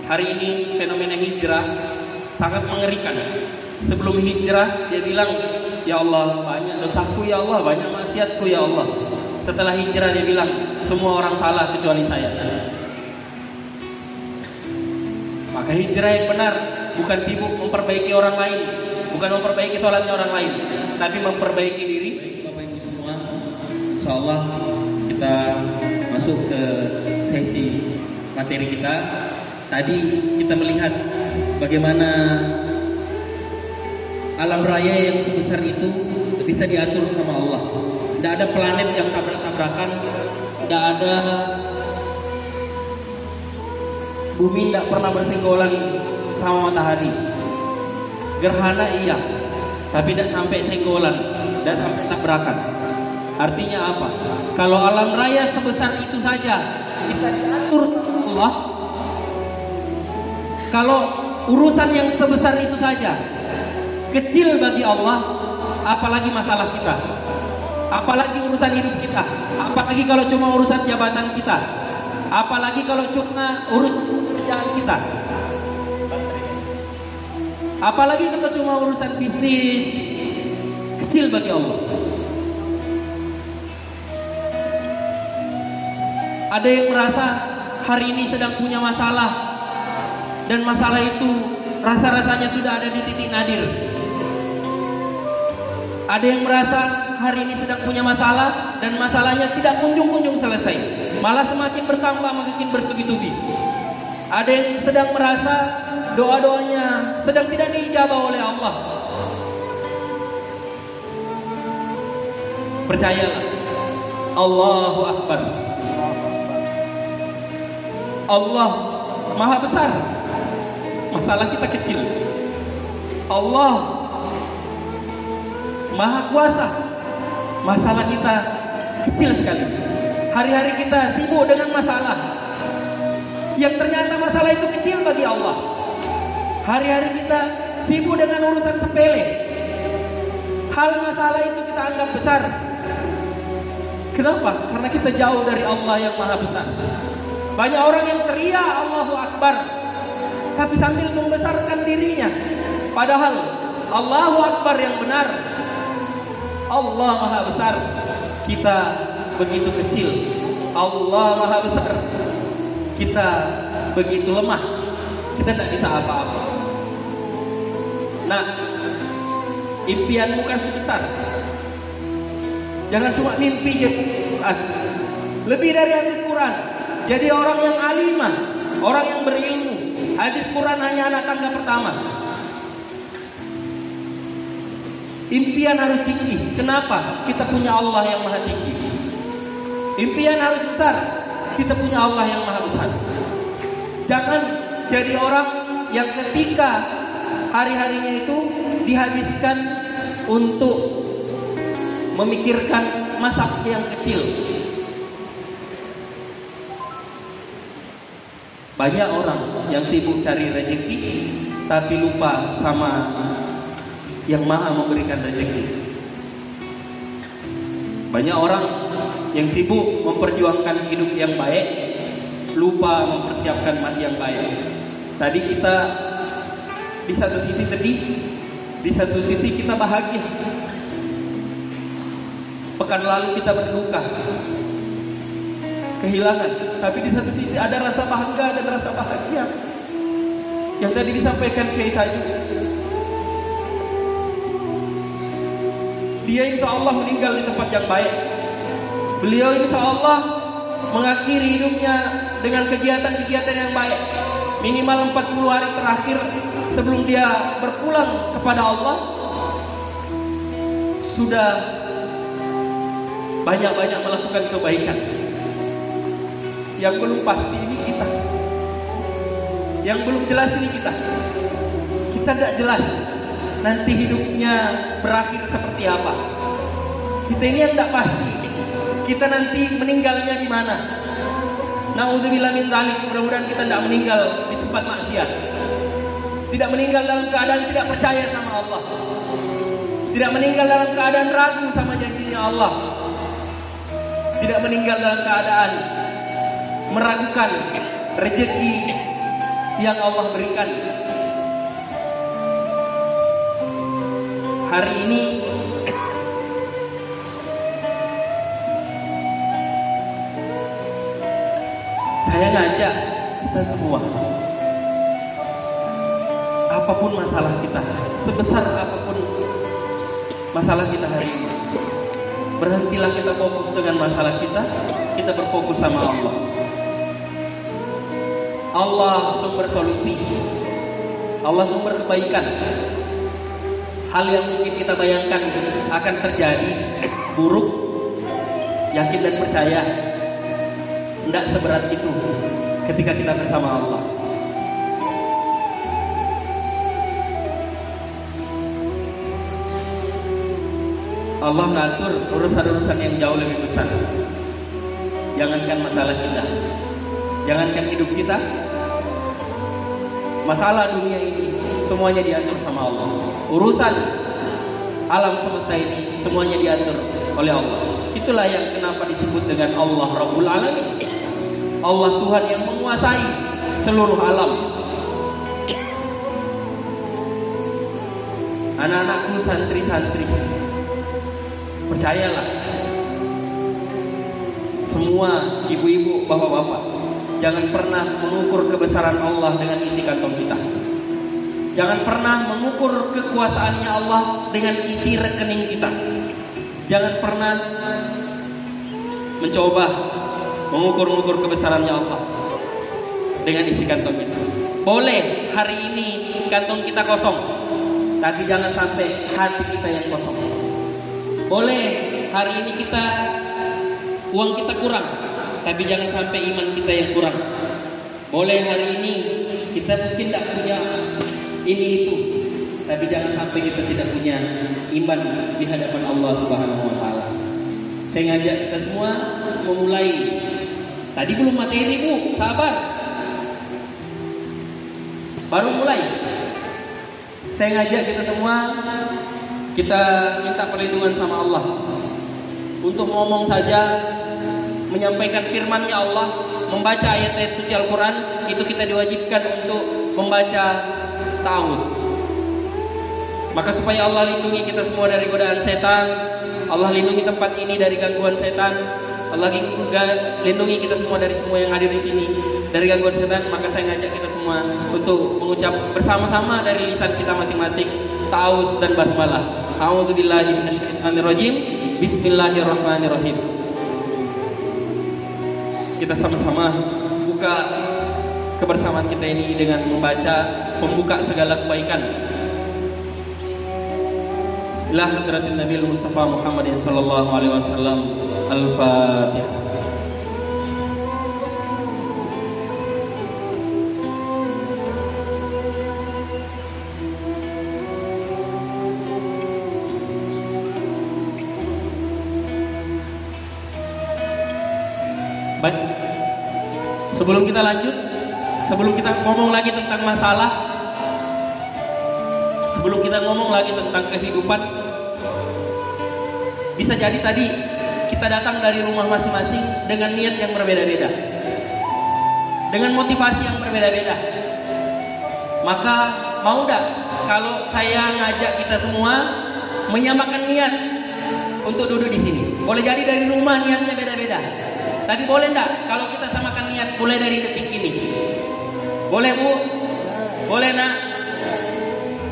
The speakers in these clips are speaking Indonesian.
Hari ini fenomena hijrah sangat mengerikan. Sebelum hijrah dia bilang, ya Allah banyak dosaku ya Allah, banyak maksiatku ya Allah. Setelah hijrah dia bilang, semua orang salah kecuali saya. Maka hijrah yang benar bukan sibuk memperbaiki orang lain, bukan memperbaiki sholatnya orang lain, tapi memperbaiki diri. Bapak Ibu semua, insyaallah kita masuk ke sesi materi kita. Tadi kita melihat bagaimana alam raya yang sebesar itu bisa diatur sama Allah. Tidak ada planet yang tabrak-tabrakan, tidak ada bumi tidak pernah bersenggolan sama matahari. Gerhana iya, tapi tidak sampai senggolan, tidak sampai tabrakan. Artinya apa? Kalau alam raya sebesar itu saja bisa diatur Allah, kalau urusan yang sebesar itu saja kecil bagi Allah, apalagi masalah kita, apalagi urusan hidup kita, apalagi kalau cuma urusan jabatan kita, apalagi kalau cuma urusan kerjaan kita, apalagi kalau cuma urusan bisnis, kecil bagi Allah. Ada yang merasa hari ini sedang punya masalah, dan masalah itu rasa-rasanya sudah ada di titik nadir. Ada yang merasa hari ini sedang punya masalah, dan masalahnya tidak kunjung-kunjung selesai, malah semakin bertambah, makin bertubi-tubi. Ada yang sedang merasa doa-doanya sedang tidak diijabah oleh Allah. Percayalah, Allahu Akbar, Allah Maha Besar, masalah kita kecil. Allah Maha Kuasa, masalah kita kecil sekali. Hari-hari kita sibuk dengan masalah yang ternyata masalah itu kecil bagi Allah. Hari-hari kita sibuk dengan urusan sepele, hal masalah itu kita anggap besar. Kenapa? Karena kita jauh dari Allah yang Maha Besar. Banyak orang yang teriak Allahu Akbar, tapi sambil membesarkan dirinya. Padahal Allahu Akbar yang benar, Allah Maha Besar, kita begitu kecil. Allah Maha Besar, kita begitu lemah, kita tidak bisa apa-apa. Nah, impianmu kasih besar. Jangan cuma mimpi jadi Quran, lebih dari habis Quran. Jadi orang yang alimah, orang yang berilmu. Hadis Quran hanya anak tangga pertama. Impian harus tinggi. Kenapa? Kita punya Allah yang maha tinggi. Impian harus besar. Kita punya Allah yang maha besar. Jangan jadi orang yang ketika hari-harinya itu dihabiskan untuk memikirkan masa yang kecil. Banyak orang yang sibuk cari rezeki, tapi lupa sama yang maha memberikan rezeki. Banyak orang yang sibuk memperjuangkan hidup yang baik, lupa mempersiapkan mati yang baik. Tadi kita di satu sisi sedih, di satu sisi kita bahagia. Pekan lalu kita berduka, kehilangan, tapi di satu sisi ada rasa bangga dan rasa bahagia. Yang tadi disampaikan Kiai Tajuk, dia insya Allah meninggal di tempat yang baik. Beliau insya Allah mengakhiri hidupnya dengan kegiatan-kegiatan yang baik. Minimal 40 hari terakhir sebelum dia berpulang kepada Allah, sudah banyak-banyak melakukan kebaikan. Yang belum pasti ini kita, yang belum jelas ini kita. Kita tidak jelas nanti hidupnya berakhir seperti apa. Kita ini yang tidak pasti, kita nanti meninggalnya di mana. Na'udzubillah min dzalik. Mudah-mudahan kita tidak meninggal di tempat maksiat, tidak meninggal dalam keadaan tidak percaya sama Allah, tidak meninggal dalam keadaan ragu sama janjinya Allah, tidak meninggal dalam keadaan meragukan rezeki yang Allah berikan. Hari ini saya ngajak kita semua, apapun masalah kita, sebesar apapun masalah kita hari ini, berhentilah kita fokus dengan masalah kita, kita berfokus sama Allah. Allah sumber solusi, Allah sumber kebaikan. Hal yang mungkin kita bayangkan akan terjadi buruk, yakin dan percaya tidak seberat itu ketika kita bersama Allah. Allah ngatur urusan-urusan yang jauh lebih besar. Jangankan masalah kita, jangankan hidup kita, masalah dunia ini semuanya diatur sama Allah. Urusan alam semesta ini semuanya diatur oleh Allah. Itulah yang kenapa disebut dengan Allah Rabbul Alamin. Allah Tuhan yang menguasai seluruh alam. Anak-anakku, santri-santri, percayalah, semua ibu-ibu, bapak-bapak, jangan pernah mengukur kebesaran Allah dengan isi kantong kita. Jangan pernah mengukur kekuasaannya Allah dengan isi rekening kita. Jangan pernah mencoba mengukur-ukur kebesarannya Allah dengan isi kantong kita. Boleh hari ini kantong kita kosong, tapi jangan sampai hati kita yang kosong. Boleh hari ini uang kita kurang, tapi jangan sampai iman kita yang kurang. Boleh hari ini kita mungkin tidak punya ini itu, tapi jangan sampai kita tidak punya iman di hadapan Allah Subhanahu wa taala. Saya ngajak kita semua memulai. Tadi belum materi, Bu, sabar. Baru mulai. Saya ngajak kita semua, kita minta perlindungan sama Allah untuk ngomong saja, menyampaikan firman-Nya Allah, membaca ayat-ayat suci Al-Quran. Itu kita diwajibkan untuk membaca tahun. Maka supaya Allah lindungi kita semua dari godaan setan, Allah lindungi tempat ini dari gangguan setan, Allah lindungi kita semua dari semua yang hadir di sini dari gangguan setan. Maka saya ngajak kita semua untuk mengucap bersama-sama dari lisan kita masing-masing ta'awudz dan basmalah. A'udzubillahi minasyaitonirrajim. Bismillahirrahmanirrahim. Kita sama-sama buka kebersamaan kita ini dengan membaca pembuka segala kebaikan. Ila hadratin Nabi Mustafa Muhammadin sallallahu alaihi wasallam. Al-Fatihah. Baik. Sebelum kita lanjut, sebelum kita ngomong lagi tentang masalah, sebelum kita ngomong lagi tentang kehidupan, bisa jadi tadi kita datang dari rumah masing-masing dengan niat yang berbeda-beda, dengan motivasi yang berbeda-beda. Maka mau enggak kalau saya ngajak kita semua menyamakan niat untuk duduk di sini? Boleh jadi dari rumah niatnya beda-beda. Tapi boleh enggak kalau kita samakan niat mulai dari detik ini? Boleh, Bu? Boleh, Nak?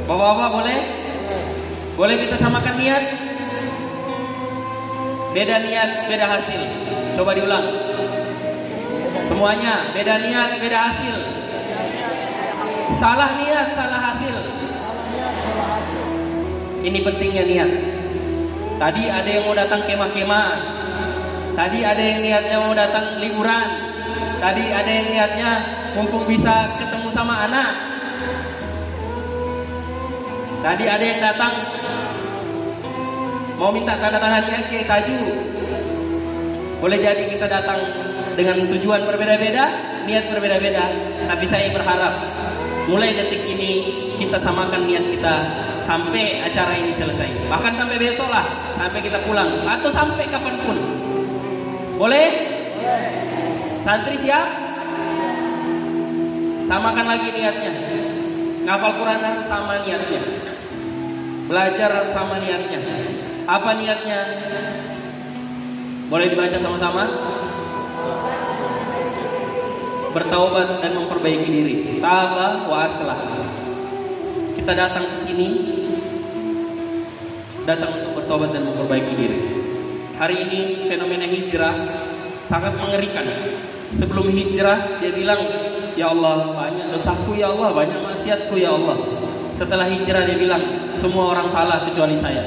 Bapak-bapak boleh? Boleh kita samakan niat? Beda niat, beda hasil. Coba diulang. Semuanya, beda niat, beda hasil. Salah niat, salah hasil. Ini pentingnya niat. Tadi ada yang mau datang kemah-kemah. Tadi ada yang niatnya mau datang liburan. Tadi ada yang niatnya mumpung bisa ketemu sama anak. Tadi ada yang datang mau minta tanda tangannya ke Taju. Boleh jadi kita datang dengan tujuan berbeda-beda, niat berbeda-beda. Tapi saya berharap mulai detik ini kita samakan niat kita sampai acara ini selesai. Bahkan sampai besok lah, sampai kita pulang atau sampai kapanpun. Boleh? Santri siap? Samakan lagi niatnya. Ngapal Quran harus sama niatnya. Belajar harus sama niatnya. Apa niatnya? Boleh dibaca sama-sama? Bertaubat dan memperbaiki diri. Taba wa aslah. Kita datang ke sini datang untuk bertobat dan memperbaiki diri. Hari ini fenomena hijrah sangat mengerikan. Sebelum hijrah dia bilang, ya Allah banyak dosaku ya Allah, banyak maksiatku ya Allah. Setelah hijrah dia bilang, semua orang salah kecuali saya.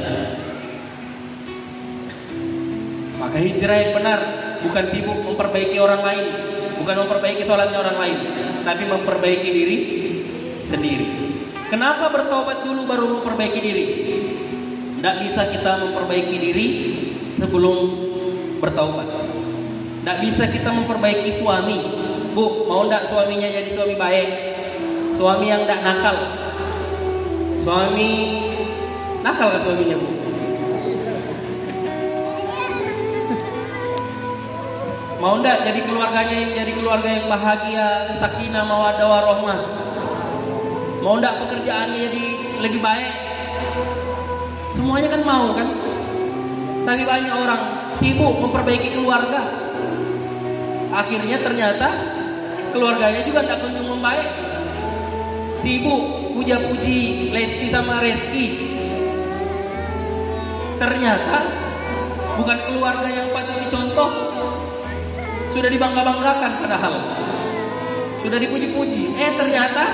Maka hijrah yang benar bukan sibuk memperbaiki orang lain, bukan memperbaiki sholatnya orang lain, tapi memperbaiki diri sendiri. Kenapa bertobat dulu baru memperbaiki diri? Tidak bisa kita memperbaiki diri sebelum bertaubat. Tidak bisa kita memperbaiki suami. Bu, mau tidak suaminya jadi suami baik? Suami yang tidak nakal. Suami nakal kan suaminya, Bu? Mau tidak jadi keluarga yang bahagia, sakinah, mawaddah, warahmah? Mau tidak pekerjaannya jadi lebih baik? Semuanya kan mau kan? Tapi banyak orang sibuk memperbaiki keluarga. Akhirnya ternyata keluarganya juga tidak kunjung membaik. Sibuk puja-puji Lesti sama Reski. Ternyata bukan keluarga yang patut dicontoh. Sudah dibangga-banggakan padahal. Sudah dipuji-puji. Ternyata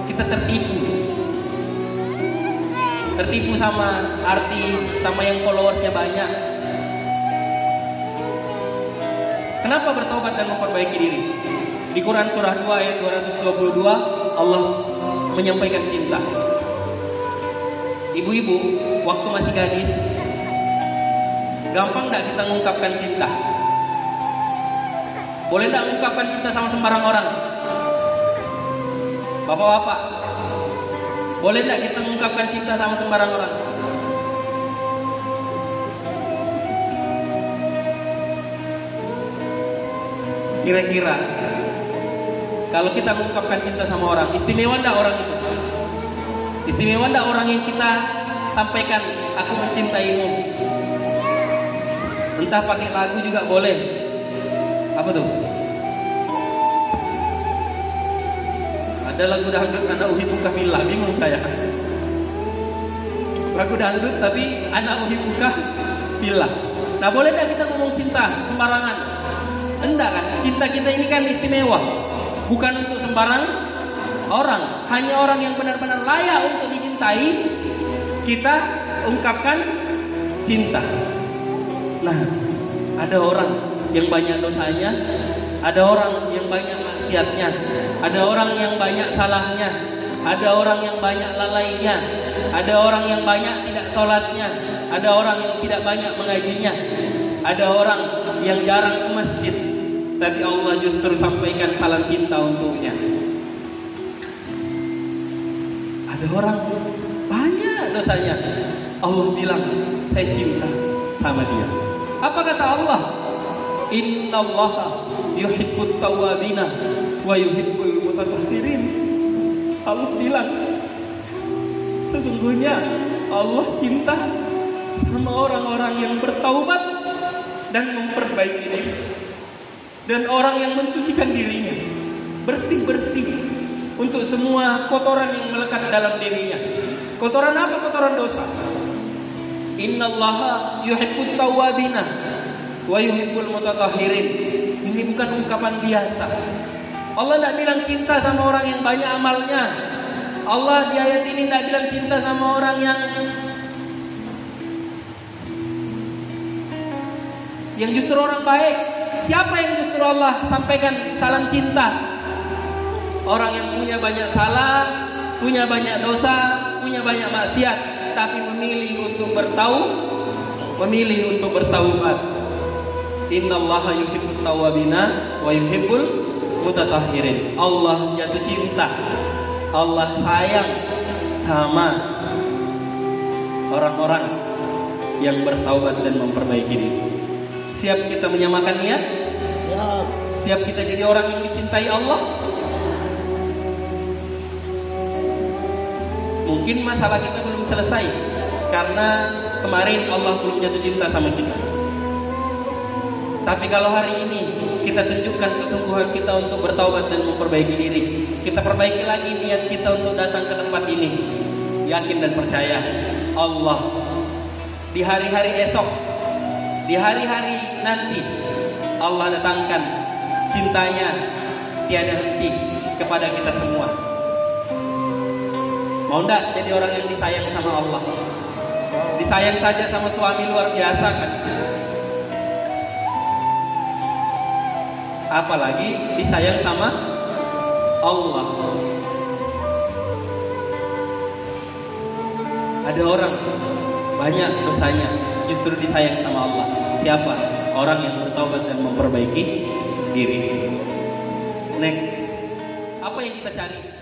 kita tertipu sama artis, sama yang followersnya banyak. Kenapa bertobat dan memperbaiki diri? Di Quran surah 2 ayat 222 Allah menyampaikan cinta. Ibu-ibu waktu masih gadis, gampang tidak kita mengungkapkan cinta? Boleh tidak mengungkapkan cinta sama sembarang orang? Bapak-bapak, boleh tidak kita mengungkapkan cinta sama sembarang orang? Kira-kira kalau kita mengungkapkan cinta sama orang, istimewa tidak orang itu? Istimewa tidak orang yang kita sampaikan, aku mencintaimu? Entah pakai lagu juga boleh. Apa tuh? Ada lagu dangdut Ana Uhibbuka Fillah, bingung saya. Lagu dangdut tapi Ana Uhibbuka Fillah. Nah, boleh tidak kita ngomong cinta sembarangan? Enggak kan? Cinta kita ini kan istimewa. Bukan untuk sembarang orang. Hanya orang yang benar-benar layak untuk dicintai kita ungkapkan cinta. Nah, ada orang yang banyak dosanya, ada orang yang banyak maksiatnya, ada orang yang banyak salahnya, ada orang yang banyak lalainya, ada orang yang banyak tidak sholatnya, ada orang yang tidak banyak mengajinya, ada orang yang jarang ke masjid, tapi Allah justru sampaikan salam cinta untuknya. Ada orang banyak dosanya, Allah bilang saya cinta sama dia. Apa kata Allah? Innallaha yuhibbut tawwabina wa yuhibbul mutatahhirin. Allah bilang sesungguhnya Allah cinta sama orang-orang yang bertaubat dan memperbaiki diri, dan orang yang mensucikan dirinya, bersih-bersih untuk semua kotoran yang melekat dalam dirinya. Kotoran apa? Kotoran dosa. Innallaha yuhibbut tawwabina wa yuhibbul mutatahhirin. Ini bukan ungkapan biasa. Allah tidak bilang cinta sama orang yang banyak amalnya. Allah di ayat ini tidak bilang cinta sama orang yang justru orang baik. Siapa yang justru Allah sampaikan salam cinta? Orang yang punya banyak salah, punya banyak dosa, punya banyak maksiat, tapi memilih untuk bertaubat. Innallaha yuhibbut tawwabina wa yuhibbul mutatahhirin. Allah jatuh cinta, Allah sayang sama orang-orang yang bertaubat dan memperbaiki diri. Siap kita menyamakan niat? siap kita jadi orang yang dicintai Allah? Mungkin masalah kita belum selesai karena kemarin Allah belum jatuh cinta sama kita. Tapi kalau hari ini kita tunjukkan kesungguhan kita untuk bertaubat dan memperbaiki diri, kita perbaiki lagi niat kita untuk datang ke tempat ini, yakin dan percaya Allah di hari-hari esok, di hari-hari nanti, Allah datangkan cintanya tiada henti kepada kita semua. Mau enggak jadi orang yang disayang sama Allah? Disayang saja sama suami luar biasa kan? Apalagi disayang sama Allah. Ada orang banyak dosanya, justru disayang sama Allah. Siapa? Orang yang bertaubat dan memperbaiki diri. Next, apa yang kita cari?